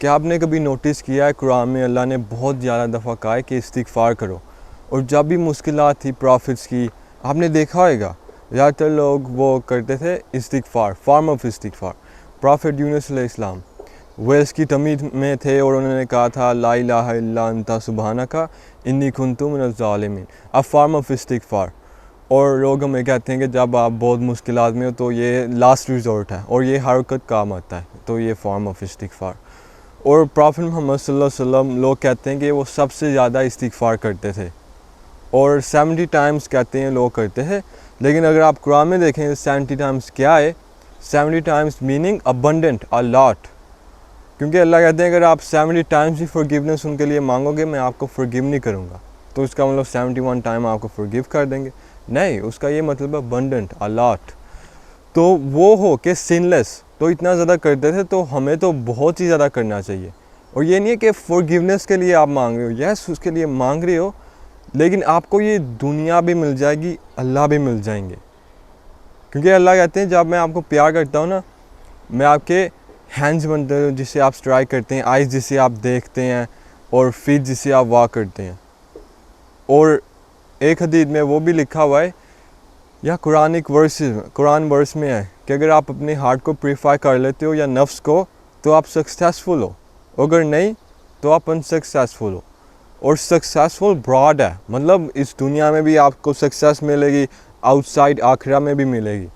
क्या आपने कभी नोटिस किया है कुरान में अल्लाह ने बहुत ज़्यादा दफ़ा कहा है कि इस्तिग़फ़ार करो। और जब भी मुश्किलात थी प्रॉफिट्स की, आपने देखा होगा ज़्यादातर लोग वो करते थे इस्तिग़फ़ार, फॉर्म ऑफ इस्तिग़फ़ार। प्रॉफिट यूनुस अलैहिस्सलाम वेल्स की तमीद में थे और उन्होंने कहा था ला इलाहा इल्ला अंता सुब्हानका इन्नी कुन्तु मिनज़ ज़ालिमीन, अ फॉर्म ऑफ इस्तिग़फ़ार। और लोग हमें कहते हैं कि जब आप बहुत मुश्किलात में हो तो ये लास्ट रिज़ोर्ट है और ये हर वक़्त काम आता है, तो ये फॉर्म ऑफ इस्तिग़फ़ार। और प्रॉफिट मोहम्मद सल्लल्लाहु अलैहि वसल्लम लोग कहते हैं कि वो सबसे ज़्यादा इस्तिग़फ़ार करते थे और 70 टाइम्स कहते हैं लोग करते हैं। लेकिन अगर आप कुरान में देखें 70 टाइम्स क्या है, 70 times meaning abundant, a lot. क्योंकि अल्लाह कहते हैं अगर आप 70 टाइम्स ही फॉरगिवनेस उनके लिए मांगोगे मैं आपको फॉरगिव नहीं करूँगा, तो इसका मतलब 71 टाइम आपको फॉरगिव कर देंगे? नहीं, उसका ये मतलब है अबंडेंट, अ लॉट। तो वो हो कि सिनलेस, तो इतना ज़्यादा करते थे, तो हमें तो बहुत ही ज़्यादा करना चाहिए। और ये नहीं है कि फॉरगिवनेस के लिए आप मांग रहे हो, यस उसके लिए मांग रहे हो, लेकिन आपको ये दुनिया भी मिल जाएगी, अल्लाह भी मिल जाएंगे। क्योंकि अल्लाह कहते हैं जब मैं आपको प्यार करता हूँ ना, मैं आपके हैंड्स बनते हूँ जिससे आप स्ट्राइक करते हैं, आइज़ जिससे आप देखते हैं, और फीट जिससे आप वॉक करते हैं। और एक हदीस में वो भी लिखा हुआ है या कुरान वर्स में है कि अगर आप अपने हार्ट को प्रीफाई कर लेते हो या नफ्स को, तो आप सक्सेसफुल हो, अगर नहीं तो आप अनसक्सेसफुल हो। और सक्सेसफुल ब्रॉड है, मतलब इस दुनिया में भी आपको सक्सेस मिलेगी, आउटसाइड आखिरा में भी मिलेगी।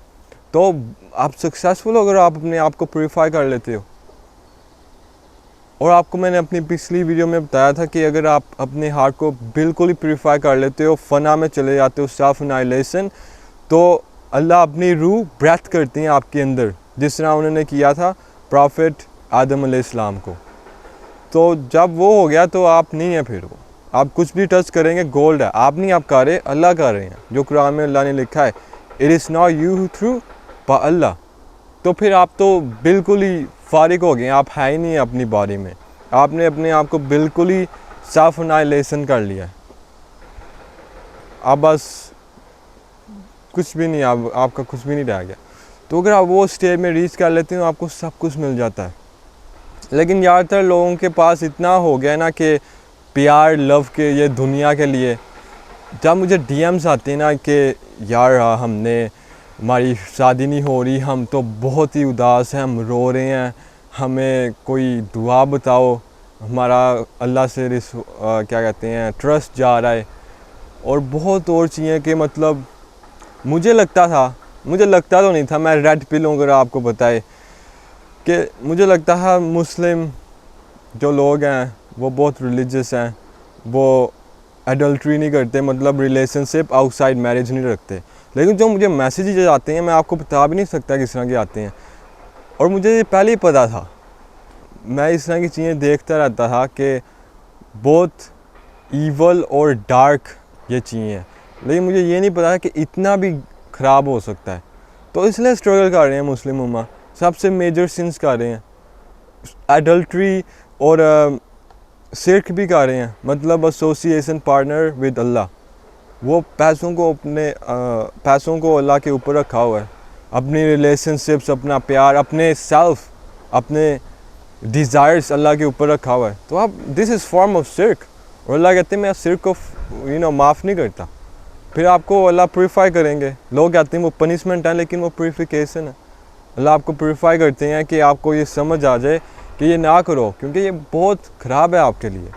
तो आप सक्सेसफुल हो अगर आप अपने आप को प्रीफाई कर लेते हो। और आपको मैंने अपनी पिछली वीडियो में बताया था कि अगर आप अपने हार्ट को बिल्कुल ही प्रीफाई कर लेते हो, फना में चले जाते हो, सेल्फ एनाइलेशन, तो अल्लाह अपनी रूह ब्रेथ करती हैं आपके अंदर, जिस तरह उन्होंने किया था प्रॉफिट आदम अलैहिस्सलाम को। तो जब वो हो गया तो आप नहीं हैं, फिर वो आप कुछ भी टच करेंगे गोल्ड है। आप नहीं आप कर रहे, अल्लाह कर रहे हैं, जो कुरान में अल्लाह ने लिखा है it is not you through but Allah. तो फिर आप तो बिल्कुल ही फारिग हो गए, आप है ही नहीं अपनी बॉडी में, आपने अपने आप को बिल्कुल ही सेल्फ एनाइलेशन कर लिया है। आप बस कुछ भी नहीं, आपका कुछ भी नहीं रह गया। तो अगर आप वो स्टेज में रीच कर लेते हो आपको सब कुछ मिल जाता है। लेकिन ज़्यादातर लोगों के पास इतना हो गया ना कि प्यार लव के ये दुनिया के लिए, जब मुझे डीएम्स आते हैं ना कि यार हमने हमारी शादी नहीं हो रही, हम तो बहुत ही उदास हैं, हम रो रहे हैं, हमें कोई दुआ बताओ, हमारा अल्लाह से क्या कहते हैं ट्रस्ट जा रहा है, और बहुत और चीज़ें कि मतलब मुझे लगता तो नहीं था, मैं रेड पिल अगर आपको बताए कि मुझे लगता है मुस्लिम जो लोग हैं वो बहुत रिलीजियस हैं, वो एडल्ट्री नहीं करते, मतलब रिलेशनशिप आउटसाइड मैरिज नहीं रखते। लेकिन जो मुझे मैसेजेज आते हैं मैं आपको बता भी नहीं सकता किस तरह के आते हैं। और मुझे ये पहले ही पता था, मैं इस तरह की चीज़ें देखता रहता था कि बहुत ईवल और डार्क ये चीज़ें हैं, लेकिन मुझे ये नहीं पता कि इतना भी ख़राब हो सकता है। तो इसलिए स्ट्रगल कर रहे हैं मुस्लिम उम्मा, सबसे मेजर सिंस कर रहे हैं, एडल्ट्री और शिर्क भी कर रहे हैं, मतलब एसोसिएशन पार्टनर विद अल्लाह। वो पैसों को अल्लाह के ऊपर रखा हुआ है, अपनी रिलेशनशिप्स, अपना प्यार, अपने सेल्फ, अपने डिज़ायर्स अल्लाह के ऊपर रखा हुआ है। तो आप दिस इज़ फॉर्म ऑफ शिर्क। और अल्लाह कहते हैं मैं शिर्क को माफ़ नहीं करता। फिर आपको अल्लाह प्यूरीफाई करेंगे। लोग कहते हैं वो पनिशमेंट है, लेकिन वो प्यूरीफिकेशन है। अल्लाह आपको प्यूरीफाई करते हैं कि आपको ये समझ आ जाए कि ये ना करो, क्योंकि ये बहुत ख़राब है आपके लिए।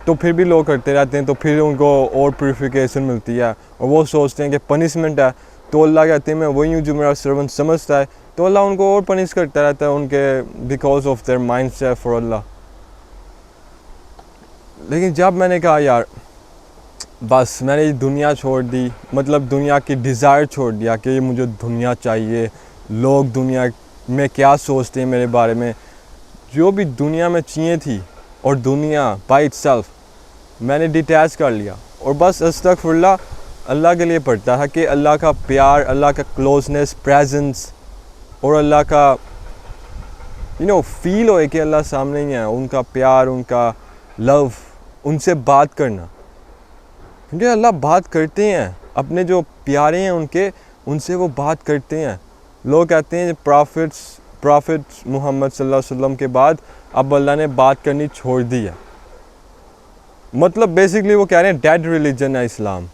तो फिर भी लोग करते रहते हैं, तो फिर उनको और प्यूरीफिकेशन मिलती है और वो सोचते हैं कि पनिशमेंट है। तो अल्लाह कहते हैं मैं वही हूँ जो मेरा सर्वेंट समझता है, तो अल्लाह उनको और पनिश करता रहता है उनके because of their mindset for Allah. लेकिन जब मैंने कहा यार बस मैंने ये दुनिया छोड़ दी, मतलब दुनिया की डिज़ायर छोड़ दिया कि ये मुझे दुनिया चाहिए, लोग दुनिया में क्या सोचते हैं मेरे बारे में, जो भी दुनिया में चीज़ें थी और दुनिया बाय इटसेल्फ, मैंने डिटैच कर लिया। और बस अस्तगफुरुल्लाह अल्लाह के लिए पढ़ता था कि अल्लाह का प्यार, अल्लाह का क्लोजनेस, प्रेजेंस, और अल्लाह का फील होए कि अल्लाह सामने ही है, उनका प्यार, उनका लव, उनसे बात करना। क्योंकि अल्लाह बात करते हैं, अपने जो प्यारे हैं उनसे वो बात करते हैं। लोग कहते हैं प्रॉफिट्स प्रॉफिट मोहम्मद सल्लल्लाहु अलैहि वसल्लम के बाद अब अल्लाह ने बात करनी छोड़ दी है। मतलब बेसिकली वो कह रहे हैं डेड रिलीजन है इस्लाम,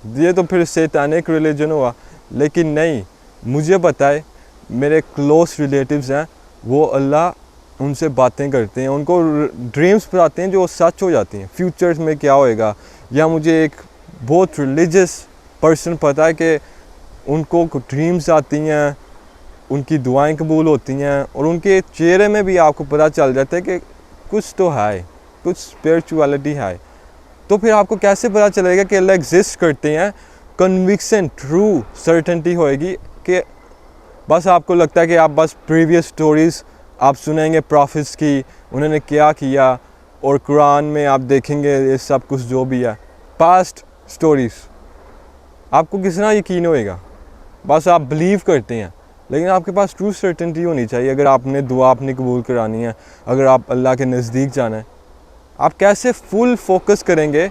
ये तो फिर सैतानिक रिलीजन हुआ। लेकिन नहीं, मुझे पता है, मेरे क्लोज रिलेटिव्स हैं, वो अल्लाह उनसे बातें करते हैं, उनको ड्रीम्स बताते हैं जो सच हो जाती हैं, फ्यूचर्स में क्या होएगा। या मुझे एक बहुत रिलीजियस पर्सन पता है कि उनको ड्रीम्स आती हैं, उनकी दुआएं कबूल होती हैं और उनके चेहरे में भी आपको पता चल जाता है कि कुछ तो है, कुछ स्पिरिचुअलिटी है। तो फिर आपको कैसे पता चलेगा कि अल्लाह एग्जिस्ट करते हैं? कन्विक्शन, ट्रू सर्टेनिटी होएगी कि बस आपको लगता है कि आप बस प्रीवियस स्टोरीज़ आप सुनेंगे प्रॉफिट्स की, उन्होंने क्या किया, और कुरान में आप देखेंगे ये सब कुछ जो भी है पास्ट स्टोरीज़, आपको किस तरह यकीन होएगा? बस आप बिलीव करते हैं। लेकिन आपके पास ट्रू सर्टेनिटी होनी चाहिए। अगर आपने दुआ अपनी कबूल करानी है, अगर आप अल्लाह के नज़दीक जाना है, आप कैसे फुल फोकस करेंगे,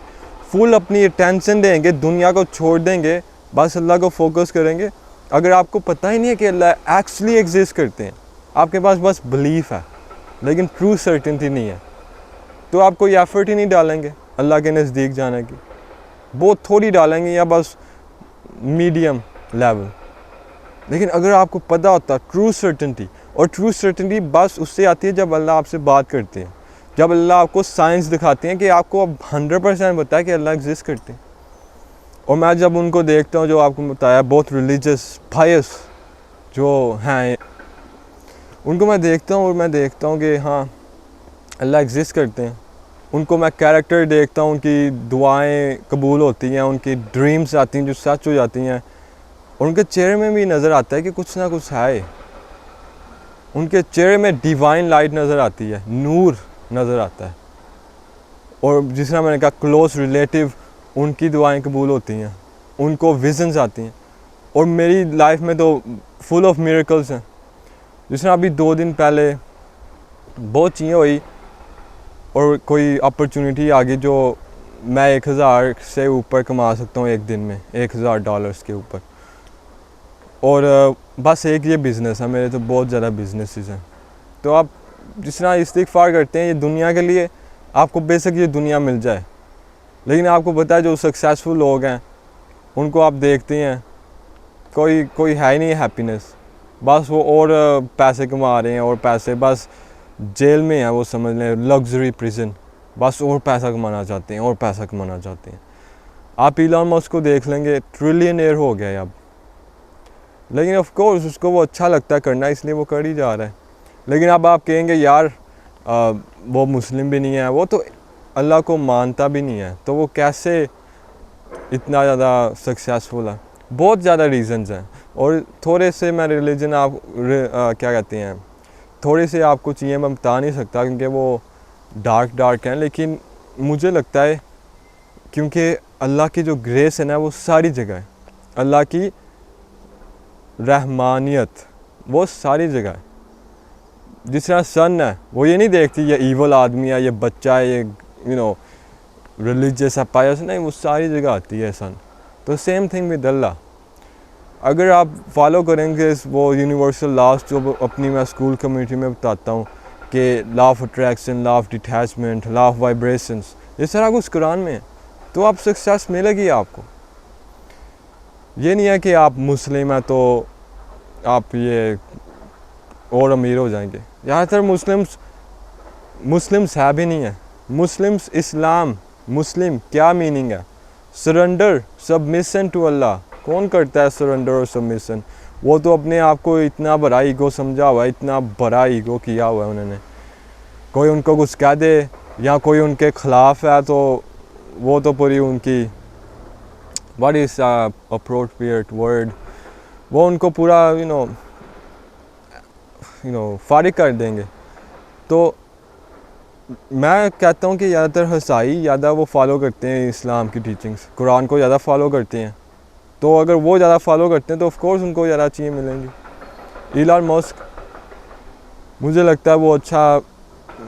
फुल अपनी अटेंशन देंगे, दुनिया को छोड़ देंगे, बस अल्लाह को फोकस करेंगे। अगर आपको पता ही नहीं है कि अल्लाह एक्चुअली एग्जिस्ट करते हैं, आपके पास बस बिलीफ है लेकिन ट्रू सर्टेनिटी नहीं है, तो आप कोई एफर्ट ही नहीं डालेंगे अल्लाह के नज़दीक जाने की, बहुत थोड़ी डालेंगे या बस मीडियम लेवल। लेकिन अगर आपको पता होता ट्रू सर्टेनिटी, और ट्रू सर्टेनिटी बस उससे आती है जब अल्लाह आपसे बात करते हैं, जब अल्लाह आपको साइंस दिखाते हैं कि आपको अब 100% पता है कि अल्लाह एग्जिस्ट करते हैं। और मैं जब उनको देखता हूँ, जो आपको बताया बहुत रिलीजियस पायस जो हैं, उनको मैं देखता हूँ और मैं देखता हूँ कि हाँ अल्लाह एग्जिस्ट करते हैं। उनको मैं कैरेक्टर देखता हूँ, उनकी दुआएं कबूल होती हैं, उनकी ड्रीम्स आती हैं जो सच हो जाती हैं, और उनके चेहरे में भी नज़र आता है कि कुछ ना कुछ है। उनके चेहरे में डिवाइन लाइट नज़र आती है, नूर नज़र आता है। और जिस तरह मैंने कहा क्लोज रिलेटिव, उनकी दुआएं कबूल होती हैं, उनको विजन्स आती हैं। और मेरी लाइफ में तो फुल ऑफ मिरेकल्स हैं। जिस तरह अभी 2 दिन पहले बहुत चीज़ें हुई और कोई अपॉर्चुनिटी आ गई जो मैं 1000 से ऊपर कमा सकता हूँ एक दिन में, $1000 के ऊपर। और बस एक ये बिज़नेस है, मेरे तो बहुत ज़्यादा बिजनेसेस हैं। तो आप जिस तरह इस्तिग़फ़ार करते हैं ये दुनिया के लिए, आपको बेशक ये दुनिया मिल जाए, लेकिन आपको पता है जो सक्सेसफुल लोग हैं उनको आप देखते हैं, कोई है ही नहीं हैप्पीनेस, बस वो और पैसे कमा रहे हैं, और पैसे बस जेल में है, वो समझ लें लग्जरी प्रिजन, बस और पैसा कमाना चाहते हैं और पैसा कमाना चाहते हैं। आप इलॉन मस्क को देख लेंगे, ट्रिलियनेयर हो गया है अब, लेकिन ऑफ कोर्स उसको वो अच्छा लगता है करना, इसलिए वो कर ही जा रहा है। लेकिन अब आप कहेंगे यार वो मुस्लिम भी नहीं है, वो तो अल्लाह को मानता भी नहीं है, तो वो कैसे इतना ज़्यादा सक्सेसफुल है? बहुत ज़्यादा रीज़न्स हैं। और थोड़े से मैं रिलीजन क्या कहते हैं, थोड़ी से आपको चीज़ें मैं बता नहीं सकता क्योंकि वो डार्क हैं, लेकिन मुझे लगता है क्योंकि अल्लाह की जो ग्रेस है ना वो सारी जगह है, अल्लाह की रहमानियत वो सारी जगह है। जिस तरह सन है, वो ये नहीं देखती ये ईवल आदमी है, ये बच्चा है, ये रिलीजियस है, पायस नहीं, वो सारी जगह आती है सन। तो सेम थिंग विद अल्लाह। अगर आप फॉलो करेंगे वो यूनिवर्सल लॉज जो अपनी मैं स्कूल कम्युनिटी में बताता हूँ कि law of attraction, law of detachment, law of vibrations, ये सारा कुछ कुरान में है, तो आप सक्सेस मिलेगी आपको। ये नहीं है कि आप मुस्लिम हैं तो आप ये और अमीर हो जाएंगे। ज़्यादातर मुस्लिम्स है भी नहीं है। मुस्लिम्स इस्लाम, मुस्लिम क्या मीनिंग है? Surrender, submission to Allah. कौन करता है सरेंडर और सबमिशन? वो तो अपने आप को इतना बड़ा ईगो समझा हुआ है, इतना बड़ा ईगो किया हुआ है उन्होंने। कोई उनको कुछ कह दे या कोई उनके ख़िलाफ़ है तो वो तो पूरी उनकी व्हाट इज़ अप्रोप्रिएट वर्ड, वो उनको पूरा फारिग कर देंगे। तो मैं कहता हूँ कि ज़्यादातर हसाई ज़्यादा वो फॉलो करते हैं इस्लाम की टीचिंग्स, कुरान को ज़्यादा फॉलो करते हैं। तो अगर वो ज़्यादा फॉलो करते हैं तो ऑफ कोर्स उनको ज़्यादा चीज़ें मिलेंगी। इलॉन मस्क, मुझे लगता है वो अच्छा,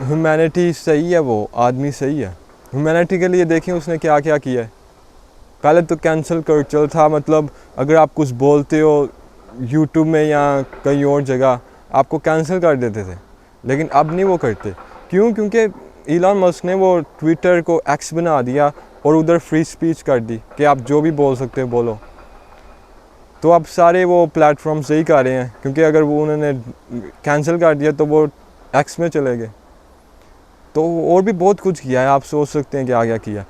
ह्यूमैनिटी सही है, वो आदमी सही है। ह्यूमैनिटी के लिए देखें उसने क्या क्या किया है। पहले तो कैंसल कल्चर था, मतलब अगर आप कुछ बोलते हो यूट्यूब में या कहीं और जगह आपको कैंसिल कर देते थे, लेकिन अब नहीं वो करते। क्यों? क्योंकि इलॉन मस्क ने वो ट्विटर को एक्स बना दिया और उधर फ्री स्पीच कर दी कि आप जो भी बोल सकते हो बोलो। तो अब सारे वो प्लेटफॉर्म्स यही कर रहे हैं, क्योंकि अगर वो उन्होंने कैंसिल कर दिया तो वो एक्स में चले गए। तो और भी बहुत कुछ किया है, आप सोच सकते हैं कि क्या किया।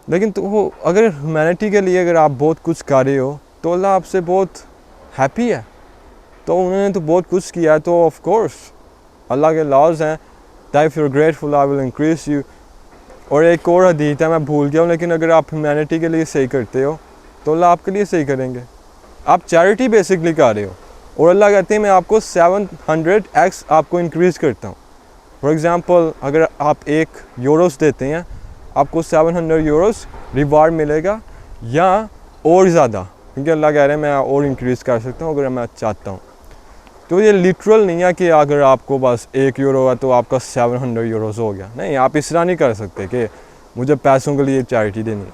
लेकिन तो वो अगर ह्यूमैनिटी के लिए अगर आप बहुत कुछ कर रहे हो तो अल्लाह आपसे बहुत हैप्पी है। तो उन्होंने तो बहुत कुछ किया है, तो ऑफ कोर्स अल्लाह के लॉज हैं, that if you are grateful I will increase you. और एक और हदीस है, मैं भूल गया हूँ, लेकिन अगर आप ह्यूमैनिटी के लिए सही करते हो तो अल्लाह आपके लिए सही करेंगे। आप चैरिटी बेसिकली कर रहे हो और अल्लाह कहते हैं मैं आपको 700x आपको इंक्रीज़ करता हूँ। फॉर एग्ज़ाम्पल अगर आप €1 देते हैं, आपको 700 यूरोस रिवार्ड मिलेगा या और ज़्यादा, क्योंकि अल्लाह कह रहे हैं मैं और इंक्रीज़ कर सकता हूँ अगर मैं चाहता हूँ। तो ये लिटरल नहीं है कि अगर आपको बस €1 है तो आपका 700 यूरोस हो गया। नहीं, आप इस तरह नहीं कर सकते कि मुझे पैसों के लिए चैरिटी देनी है।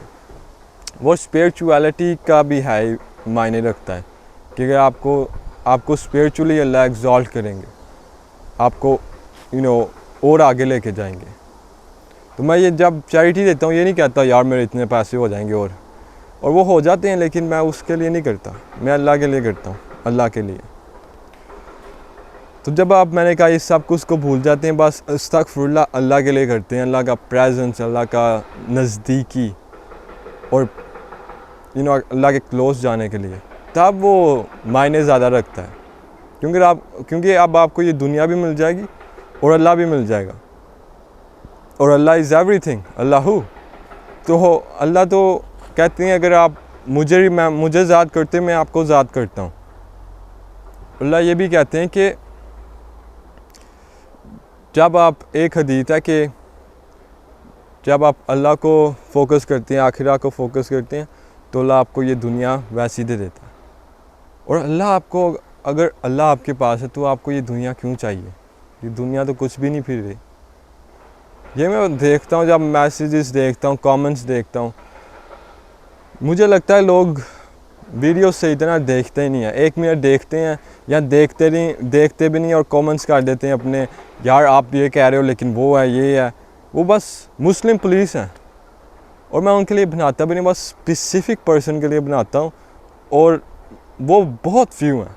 वो स्पिरिचुअलिटी का भी है, मायने रखता है कि अगर आपको स्पिरिचुअली अल्लाह एग्जॉल्ट करेंगे, आपको और आगे लेके जाएंगे। तो मैं ये जब चैरिटी देता हूँ ये नहीं कहता यार मेरे इतने पैसे हो जाएंगे और वो हो जाते हैं, लेकिन मैं उसके लिए नहीं करता, मैं अल्लाह के लिए करता हूँ, अल्लाह के लिए। तो जब मैंने कहा इस सब कुछ को भूल जाते हैं, बस अस्तगफुरुल्लाह अल्लाह के लिए करते हैं, अल्लाह का प्रेजेंस, अल्लाह का नज़दीकी और अल्लाह के क्लोज जाने के लिए, तब वो मायने ज़्यादा रखता है। क्योंकि अब आपको ये दुनिया भी मिल जाएगी और अल्लाह भी मिल जाएगा, और अल्लाह इज़ एवरीथिंग, अल्लाहू। तो अल्लाह तो कहते हैं अगर आप मुझे ज़ाद करते मैं आपको ज़ाद करता हूँ। अल्लाह ये भी कहते हैं कि जब आप एक हदीस है कि जब आप अल्लाह को फोकस करते हैं, आखिरा को फोकस करते हैं, तो अल्लाह आपको ये दुनिया वैसी दे देता है। और अगर अल्लाह आपके पास है तो आपको ये दुनिया क्यों चाहिए? ये दुनिया तो कुछ भी नहीं फिर रही। ये मैं देखता हूँ, जब मैसेजेस देखता हूँ, कमेंट्स देखता हूँ, मुझे लगता है लोग वीडियो से इतना देखते ही नहीं है। 1 मिनट देखते हैं या देखते भी नहीं और कमेंट्स कर देते हैं अपने, यार आप ये कह रहे हो लेकिन वो है, ये है। वो बस मुस्लिम पुलिस हैं और मैं उनके लिए बनाता भी नहीं, बस स्पेसिफिक पर्सन के लिए बनाता हूँ, और वो बहुत फ्यू हैं,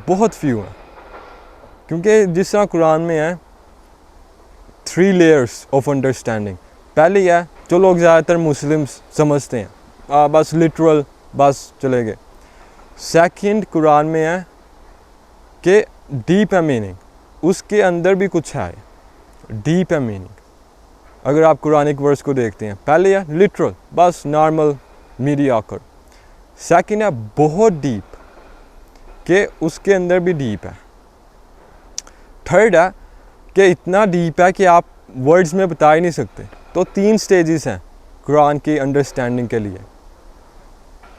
बहुत फ्यू हैं। क्योंकि जिस तरह कुरान में है 3 लेयर्स ऑफ अंडरस्टैंडिंग। पहली है जो लोग ज़्यादातर मुस्लिम्स समझते हैं, बस लिटरल, बस चले गए। सेकंड कुरान में है कि डीप है मीनिंग, उसके अंदर भी कुछ है, डीप है मीनिंग। अगर आप कुरानिक वर्स को देखते हैं, पहले है लिटरल, बस नॉर्मल मीडियाकर। सेकंड है बहुत डीप, कि उसके अंदर भी डीप है। थर्ड है कि इतना डीप है कि आप वर्ड्स में बता ही नहीं सकते। तो 3 स्टेजेस हैं कुरान की अंडरस्टैंडिंग के लिए,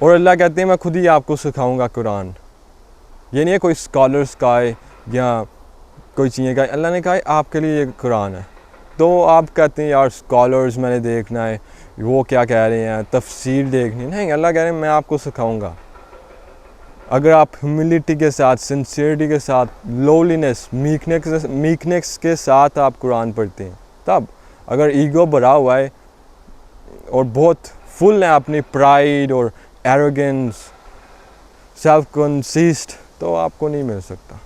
और अल्लाह कहते हैं मैं खुद ही आपको सिखाऊंगा कुरान। ये नहीं है कोई स्कॉलर्स का है या कोई चीज़ें का, अल्लाह ने कहा है आपके लिए ये कुरान है। तो आप कहते हैं यार स्कॉलर्स मैंने देखना है, वो क्या कह रहे हैं, तफसीर देखनी, नहीं, अल्लाह कह रहे हैं मैं आपको सिखाऊंगा। अगर आप ह्यूमिलिटी के साथ, सिंसियरिटी के साथ, लोलीनेस, मीकनेस के साथ आप कुरान पढ़ते हैं, तब अगर ईगो भरा हुआ है और बहुत फुल है अपनी प्राइड और एरोगेंस, सेल्फ कंसीस्ट, तो आपको नहीं मिल सकता।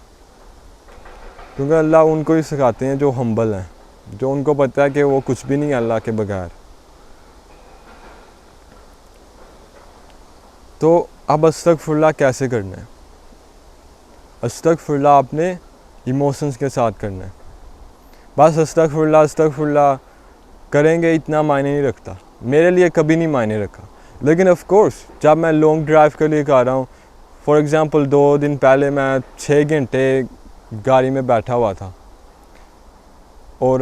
क्योंकि अल्लाह उनको ही सिखाते हैं जो हम्बल हैं, जो उनको पता है कि वो कुछ भी नहीं है अल्लाह के बगैर। तो अब अस्तगफुरुल्लाह कैसे करना है? अस्तगफुरुल्लाह अपने इमोशंस के साथ करना है। बस अस्तगफुरुल्लाह करेंगे इतना मायने नहीं रखता, मेरे लिए कभी नहीं मायने रखा। लेकिन ऑफ कोर्स जब मैं लॉन्ग ड्राइव के लिए कर रहा हूँ, फॉर एग्ज़ाम्पल 2 दिन पहले मैं 6 घंटे गाड़ी में बैठा हुआ था और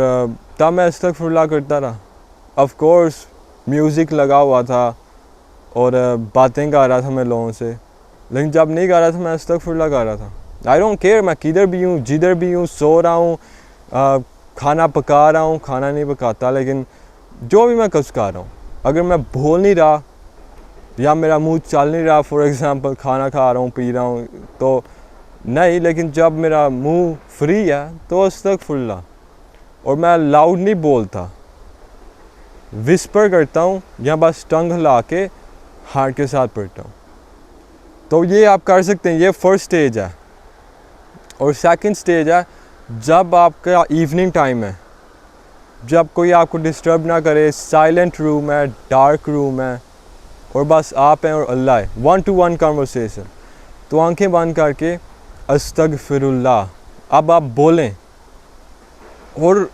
तब मैं अस्तगफुरुल्लाह करता रहा। ऑफ कोर्स म्यूज़िक लगा हुआ था और बातें कर रहा था मैं लोगों से, लेकिन जब नहीं गा रहा था मैं अस्तगफुरुल्लाह गा रहा था। आई डोंट केयर, मैं किधर भी हूँ, जिधर भी हूँ, सो रहा हूँ, खाना पका रहा हूँ, खाना नहीं पकाता, लेकिन जो भी मैं कुछ कर रहा हूँ, अगर मैं बोल नहीं रहा या मेरा मुंह चल नहीं रहा, फॉर एग्ज़ाम्पल खाना खा रहा हूँ, पी रहा हूँ, तो नहीं, लेकिन जब मेरा मुंह फ्री है तो अस्तगफुरुल्लाह, और मैं लाउड नहीं बोलता, विस्पर करता हूँ या बस टंग हिला के हार्ट के साथ पढ़ता हूँ। तो ये आप कर सकते हैं, ये फर्स्ट स्टेज है। और सेकंड स्टेज है जब आपका इवनिंग टाइम है, जब कोई आपको डिस्टर्ब ना करे, साइलेंट रूम है, डार्क रूम है और बस आप हैं और अल्लाह है, 1-to-1 कन्वर्सेशन। तो आंखें बंद करके अस्तगफिरुल्लाह अब आप बोलें, और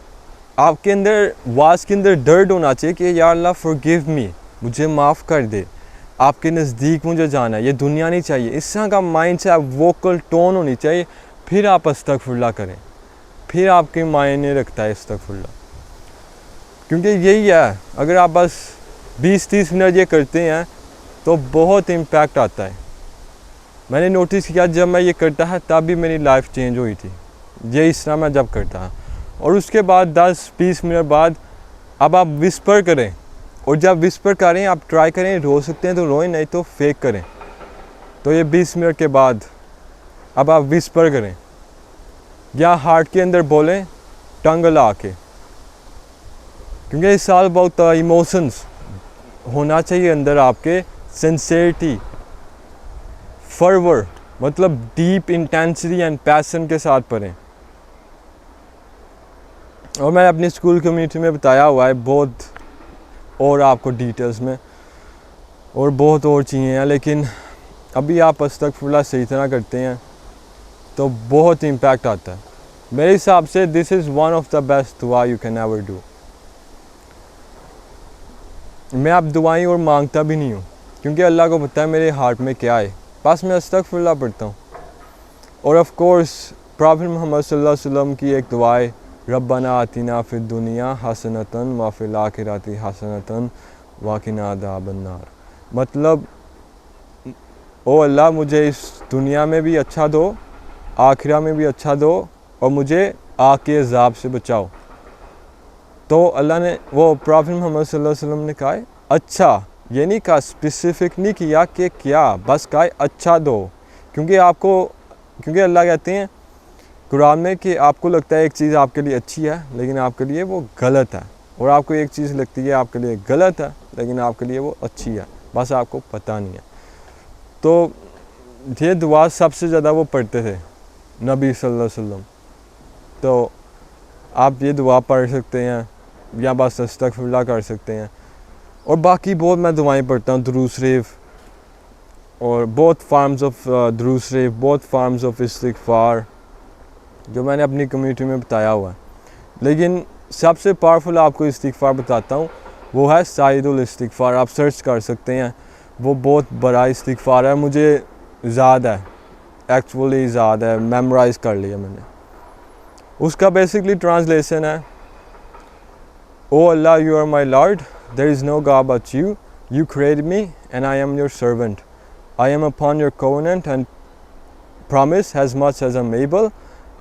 आपके अंदर आवाज़ के अंदर दर्द होना चाहिए कि या अल्लाह फॉरगिव मी, मुझे माफ़ कर दे, आपके नज़दीक मुझे जाना है, ये दुनिया नहीं चाहिए। इस तरह का माइंड से आप वोकल टोन होनी चाहिए, फिर आप अस्तगफिरुल्लाह करें, फिर आपके मायने रखता है अस्तगफिरुल्लाह। क्योंकि यही है, अगर आप बस 20-30 मिनट ये करते हैं तो बहुत इम्पैक्ट आता है। मैंने नोटिस किया जब मैं ये करता है तब भी मेरी लाइफ चेंज हुई थी, ये इस तरह मैं जब करता है। और उसके बाद 10-20 मिनट बाद अब आप विस्पर करें, और जब विस्पर करें आप ट्राई करें, रो सकते हैं तो रोएं, नहीं तो फेक करें। तो ये 20 मिनट के बाद अब आप विस्पर करें या हार्ट के अंदर बोलें टंग ला के, क्योंकि इस साल बहुत इमोशंस होना चाहिए अंदर आपके, सिंसेरिटी, फर्वर, मतलब डीप इंटेंसिटी एंड पैशन के साथ पढ़ें। और मैंने अपनी स्कूल कम्युनिटी में बताया हुआ है बहुत, और आपको डिटेल्स में, और बहुत और चीज़ें हैं, लेकिन अभी आप अस्तगफिरुल्लाह सही तरह करते हैं तो बहुत इम्पैक्ट आता है। मेरे हिसाब से this is one of the best दुआ यू कैन एवर डू। मैं अब दुआएं और मांगता भी नहीं हूँ, क्योंकि अल्लाह को पता है मेरे हार्ट में क्या है, बस मैं अस्तगफिरुल्लाह पढ़ता हूँ। और ऑफ कोर्स प्रॉफेट मोहम्मद सल्लल्लाहु अलैहि वसल्लम की एक दुआ है, रब्बना आतिना फिद दुनिया हसनतन व फिल आखिरति हसनतन व क़िना अज़ाबन्नार। मतलब ओ अल्लाह मुझे इस दुनिया में भी अच्छा दो, आखिरा में भी अच्छा दो, और मुझे आग के अज़ाब से बचाओ। तो अल्लाह ने, वो प्रॉफेट मोहम्मद सल्लल्लाहु अलैहि वसल्लम ने कहा है अच्छा, ये नहीं कहा, स्पेसिफिक नहीं किया कि क्या, बस कहा अच्छा दो। क्योंकि अल्लाह कहते हैं कुरान में कि आपको लगता है एक चीज़ आपके लिए अच्छी है लेकिन आपके लिए वो गलत है, और आपको एक चीज़ लगती है आपके लिए गलत है लेकिन आपके लिए वो अच्छी है, बस आपको पता नहीं है। तो ये दुआ सबसे ज़्यादा वो पढ़ते थे नबी सल्लल्लाहु अलैहि वसल्लम। तो आप ये दुआ पढ़ सकते हैं या बस अस्तगफिरुल्लाह कर सकते हैं। और बाकी बहुत मैं दुआएं पढ़ता हूँ, दुरूद शरीफ, और बहुत फार्म्स ऑफ दुरूद शरीफ, बहुत फार्म्स ऑफ इस्तिग़फ़ार, जो मैंने अपनी कम्युनिटी में बताया हुआ है। लेकिन सबसे पावरफुल आपको इस्तिग़फ़ार बताता हूँ, वो है साइदुल इस्तिग़फ़ार। आप सर्च कर सकते हैं, वो बहुत बड़ा इस्तिग़फ़ार है, मुझे याद है, एक्चुअली याद है, मेमोराइज़ कर लिया मैंने। उसका बेसिकली ट्रांसलेशन है, O Allah you are my Lord, there is no god but you, you created me and I am your servant, I am upon your covenant and promise as much as I'm able.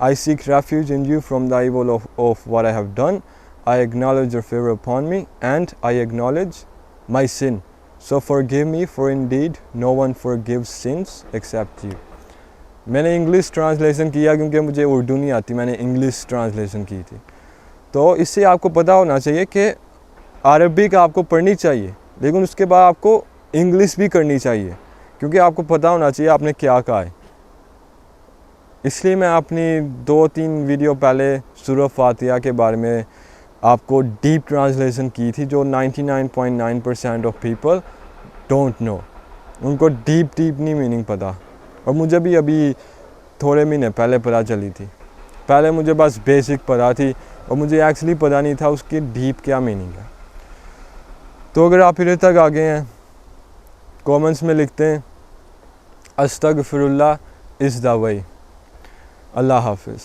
I seek refuge in you from the evil of what I have done. I acknowledge your favor upon me and I acknowledge my sin. So forgive me, for indeed no one forgives sins except you. मैंने English translation किया क्योंकि मुझे उर्दू नहीं आती, मैंने English translation की थी। तो इससे आपको पता होना चाहिए कि अरबिक आपको पढ़नी चाहिए, लेकिन उसके बाद आपको इंग्लिश भी करनी चाहिए, क्योंकि आपको पता होना चाहिए आपने क्या कहा है। इसलिए मैं अपनी 2-3 वीडियो पहले सूरह फातिहा के बारे में आपको डीप ट्रांसलेशन की थी, जो 99.9% ऑफ पीपल डोंट नो, उनको डीप नहीं मीनिंग पता, और मुझे भी अभी थोड़े महीने पहले पता चली थी। पहले मुझे बस बेसिक पता थी और मुझे एक्चुअली पता नहीं था उसकी डीप क्या मीनिंग है। तो अगर आप इधर तक आ गए हैं, कमेंट्स में लिखते हैं अस्तगफिरुल्लाह इज़ द वे। अल्लाह हाफ़िज़।